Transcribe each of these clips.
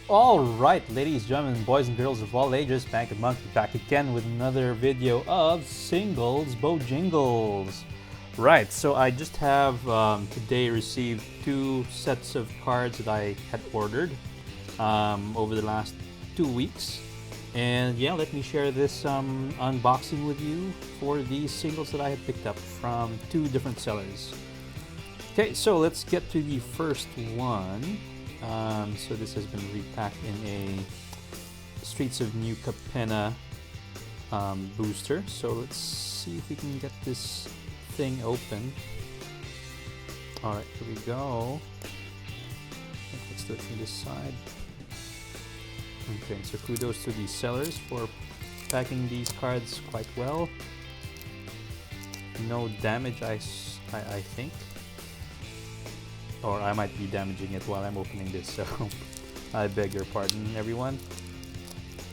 Alright, ladies, gentlemen, boys and girls of all ages, Bank of Monkey back again with another video of singles Bojingles. Right, so I just have today received two sets of cards that I had ordered over the last 2 weeks. And yeah, let me share this unboxing with you for these singles that I had picked up from two different sellers. Okay, so let's get to the first one. So this has been repacked in a Streets of New Capenna booster. So let's see if we can get this thing open. Alright, here we go. Let's do it from this side. Okay, so kudos to the sellers for packing these cards quite well. No damage, I think. Or I might be damaging it while I'm opening this, so I beg your pardon, everyone.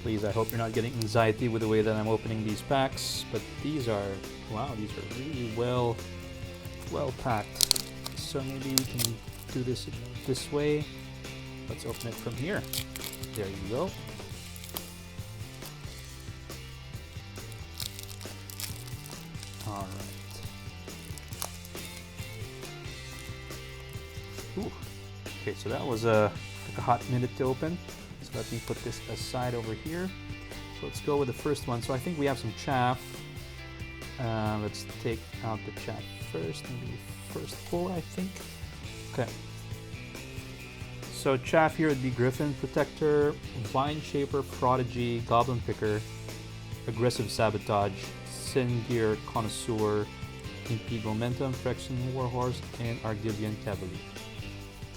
Please, I hope you're not getting anxiety with the way that I'm opening these packs. But these are, wow, these are really well packed. So maybe we can do this way. Let's open it from here. There you go. All right. Ooh. Okay, so that was took a hot minute to open. So let me put this aside over here. So let's go with the first one. So I think we have some chaff. Let's take out the chaff first. Maybe first pull, I think. Okay. So chaff here would be Griffin Protector, Vine Shaper, Prodigy, Goblin Picker, Aggressive Sabotage, Sin Gear Connoisseur, Impede Momentum, Phyrexian Warhorse, and Argivian Cavalier.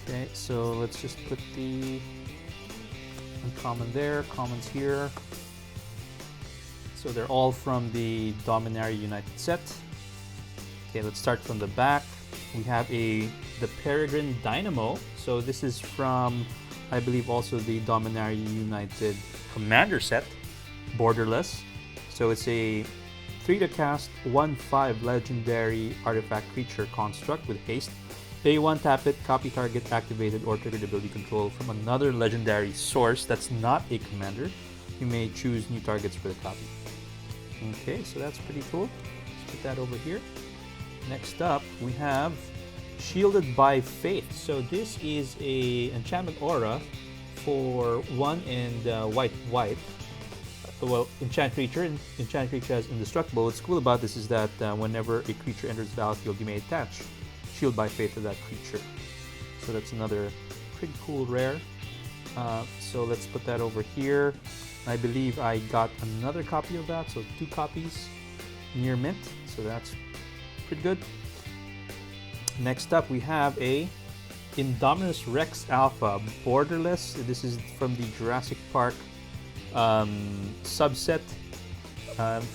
Okay, so let's just put the uncommon there, commons here. So they're all from the Dominaria United set. Okay, let's start from the back. We have the Peregrine Dynamo. So this is from, I believe, also the Dominaria United Commander set, borderless. So it's a 3 to cast 1/5 legendary artifact creature construct with haste. Pay 1, tap it, copy target activated or triggered ability control from another legendary source that's not a commander. You may choose new targets for the copy. Okay, so that's pretty cool. Let's put that over here. Next up, we have Shielded by Faith. So this is a enchantment aura for 1 and white. Well, enchant creature has indestructible. What's cool about this is that whenever a creature enters the battlefield, you may attach Shield by Faith to that creature. So that's another pretty cool rare. So let's put that over here. I believe I got another copy of that, so 2 copies near mint. So that's pretty good. Next up, we have a Indominus Rex Alpha borderless. This is from the Jurassic Park subset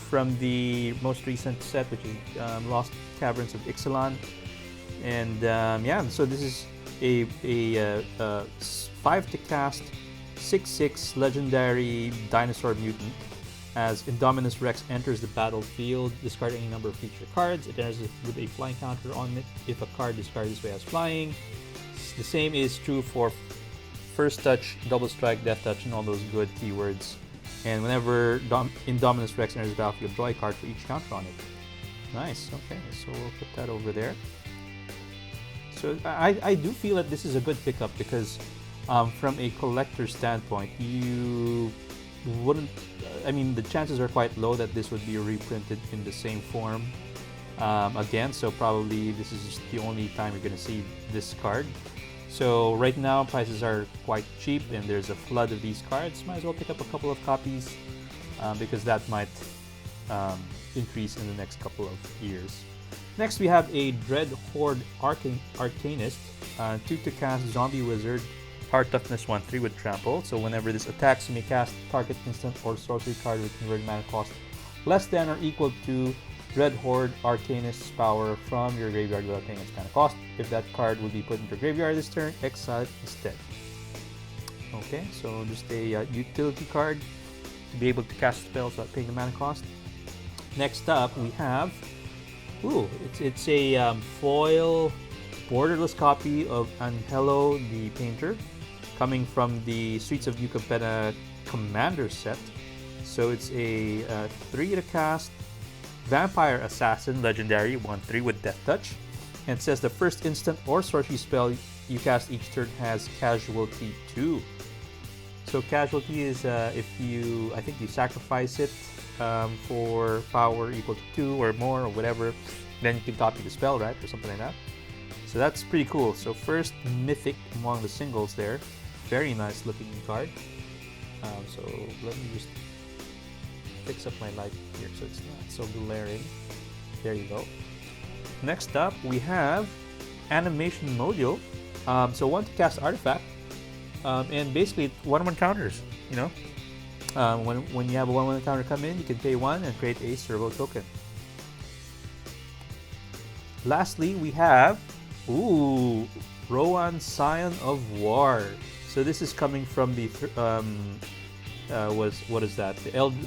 from the most recent set, which is Lost Caverns of Ixalan. And yeah, so this is a 5 to cast 6/6 legendary dinosaur mutant. As Indominus Rex enters the battlefield, discard any number of feature cards. It enters with a flying counter on it if a card discarded this way has flying. The same is true for First Touch, Double Strike, Death Touch, and all those good keywords. And whenever Indominus Rex enters the battlefield, draw a card for each counter on it. Nice, okay, so we'll put that over there. So I do feel that this is a good pickup because from a collector standpoint, you wouldn't, I mean, the chances are quite low that this would be reprinted in the same form again, so probably this is just the only time you're going to see this card. So right now prices are quite cheap and there's a flood of these cards. Might as well pick up a couple of copies because that might increase in the next couple of years. Next we have a Dread Horde Arcanist, 2 to cast Zombie Wizard, Heart Toughness 1/3 with Trample. So whenever this attacks, you may cast target instant or sorcery card with converted mana cost less than or equal to Dread Horde Arcanist's power from your graveyard without paying its mana cost. If that card would be put into graveyard this turn, exile it instead. Okay, so just a utility card to be able to cast spells without paying the mana cost. Next up, we have, it's a foil borderless copy of Angelo the Painter. coming from the Streets of New Capenna Commander set. So it's a 3 to cast Vampire Assassin Legendary 1/3 with Death Touch, and it says the first instant or sorcery spell you cast each turn has Casualty 2. So Casualty is if you, I think you sacrifice it for power equal to 2 or more or whatever, then you can copy the spell, right, or something like that. So that's pretty cool. So first mythic among the singles there. Very nice looking card. So let me just fix up my light here so it's not so glaring. There you go. Next up we have Animation Module. So one to cast Artifact, and basically 1/1 counters. You know, when you have a 1/1 counter come in, you can pay 1 and create a servo token. Lastly, we have Rowan, Scion of War. So this is coming from the what is that?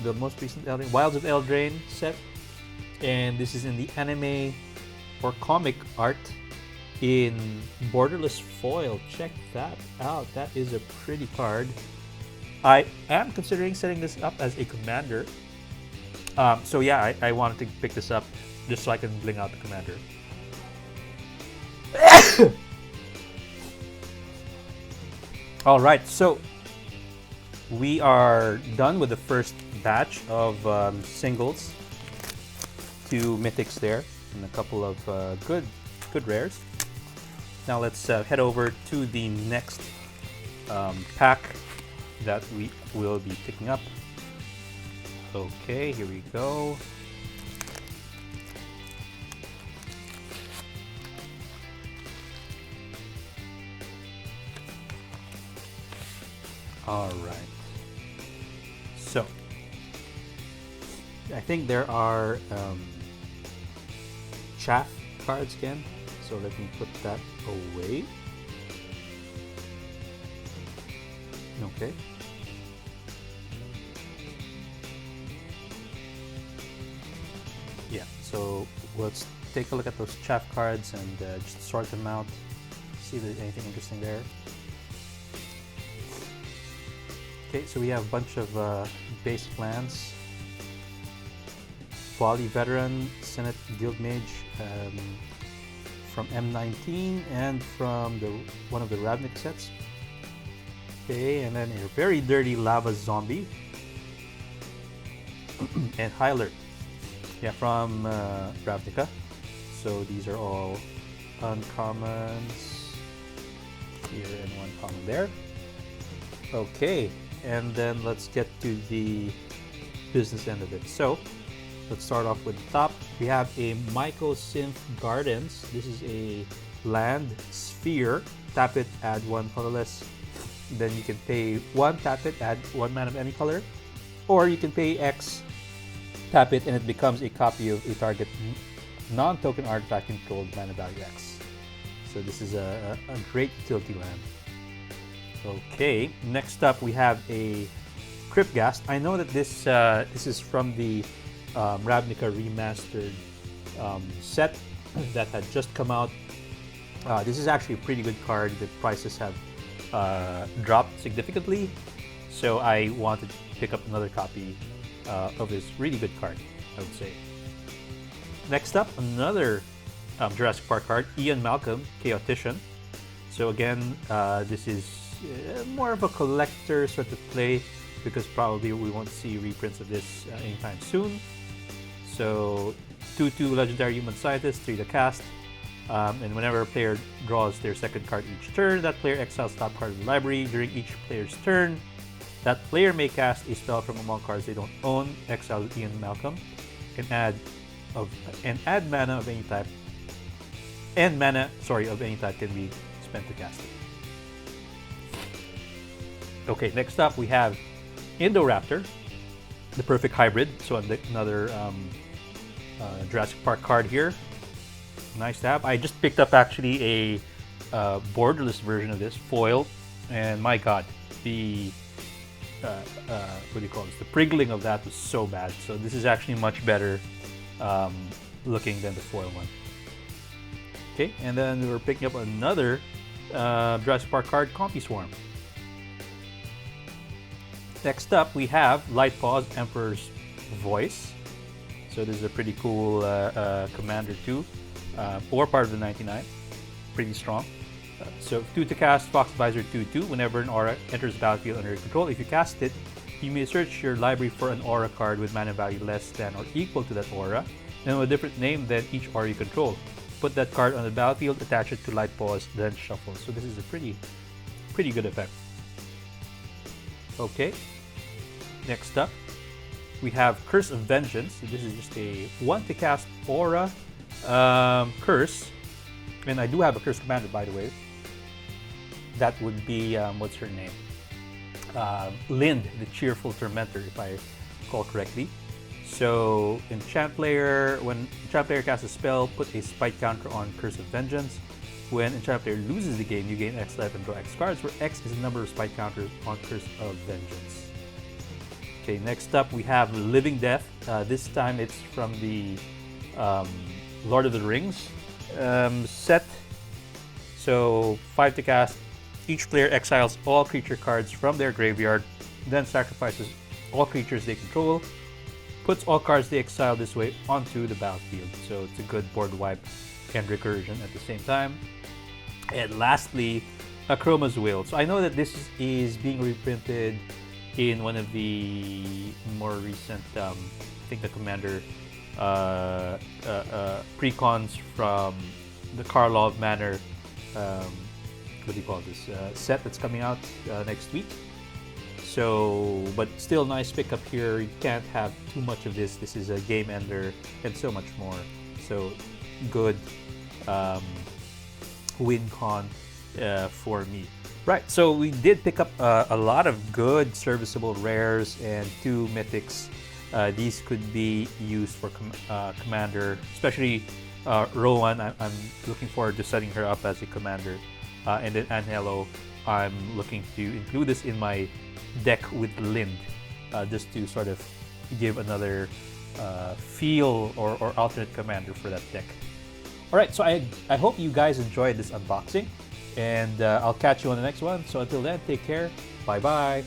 The most recent Eldraine, Wilds of Eldraine set, and this is in the anime or comic art in borderless foil. Check that out. That is a pretty card. I am considering setting this up as a commander. So yeah, I wanted to pick this up just so I can bling out the commander. All right, so we are done with the first batch of singles, 2 mythics there, and a couple of good rares. Now let's head over to the next pack that we will be picking up. Okay, here we go. All right. So I think there are chaff cards again. So let me put that away. Okay. Yeah, so let's take a look at those chaff cards and just sort them out, see if there's anything interesting there. Okay, so we have a bunch of base plans. Volley Veteran, Senate Guildmage from M19 and from one of the Ravnik sets. Okay, and then a very dirty Lava Zombie and High Alert. Yeah, from Ravnica. So these are all uncommons here and one common there. Okay, and then let's get to the business end of it. So let's start off with the top. We have a Mycosynth Gardens. This is a land sphere. Tap it, add 1 colorless. Then you can pay 1, tap it, add 1 mana of any color. Or you can pay X, tap it, and it becomes a copy of a target non-token artifact controlled mana value X. So this is a great utility land. Okay, next up we have a Cryptghast. I know that this is from the Ravnica Remastered set that had just come out. This is actually a pretty good card. The prices have dropped significantly, so I wanted to pick up another copy of this really good card, I would say. Next up, another Jurassic Park card, Ian Malcolm, Chaotician. So again, this is more of a collector sort of play because probably we won't see reprints of this anytime soon. So 2/2 Legendary Human Scientist, 3 to cast, and whenever a player draws their second card each turn, that player exiles top card of the library. During each player's turn, that player may cast a spell from among cards they don't own, exile Ian Malcolm, and add mana of any type, and mana, of any type can be spent to cast it. Okay, next up we have Indoraptor, the perfect hybrid. So another Jurassic Park card here. Nice to have. I just picked up actually a borderless version of this foil, and my god, the what do you call this? The priggling of that was so bad. So this is actually much better looking than the foil one. Okay, and then we're picking up another Jurassic Park card, Compy Swarm. Next up, we have Light Paws Emperor's Voice. So this is a pretty cool commander too, or part of the 99. Pretty strong. So 2 to cast Fox Visor 2/2. Whenever an aura enters the battlefield under your control, if you cast it, you may search your library for an aura card with mana value less than or equal to that aura, and with a different name than each aura you control. Put that card on the battlefield, attach it to Light Paws, then shuffle. So this is a pretty good effect. Okay. Next up, we have Curse of Vengeance. So this is just a 1 to cast aura curse, and I do have a curse commander, by the way. That would be what's her name? Lind, the Cheerful Tormentor, if I recall correctly. So enchant player, when enchant player casts a spell, put a spite counter on Curse of Vengeance. When enchant player loses the game, you gain X life and draw X cards, where X is the number of spite counters on Curse of Vengeance. Okay, next up we have Living Death. This time it's from the Lord of the Rings set. So 5 to cast. Each player exiles all creature cards from their graveyard, then sacrifices all creatures they control, puts all cards they exile this way onto the battlefield. So it's a good board wipe and recursion at the same time. And lastly, Akroma's Will. So I know that this is being reprinted in one of the more recent, I think the Commander precons from the Karlov Manor, what do you call this, set that's coming out next week. So, but still nice pickup here. You can't have too much of this. This is a game ender and so much more. So good win con for me. Right, so we did pick up a lot of good serviceable rares and 2 mythics. These could be used for commander, especially Rowan. I'm looking forward to setting her up as a commander. And then Anhelo, I'm looking to include this in my deck with Lind, just to sort of give another feel or alternate commander for that deck. Alright, so I hope you guys enjoyed this unboxing, and I'll catch you on the next one. So until then, take care. Bye bye.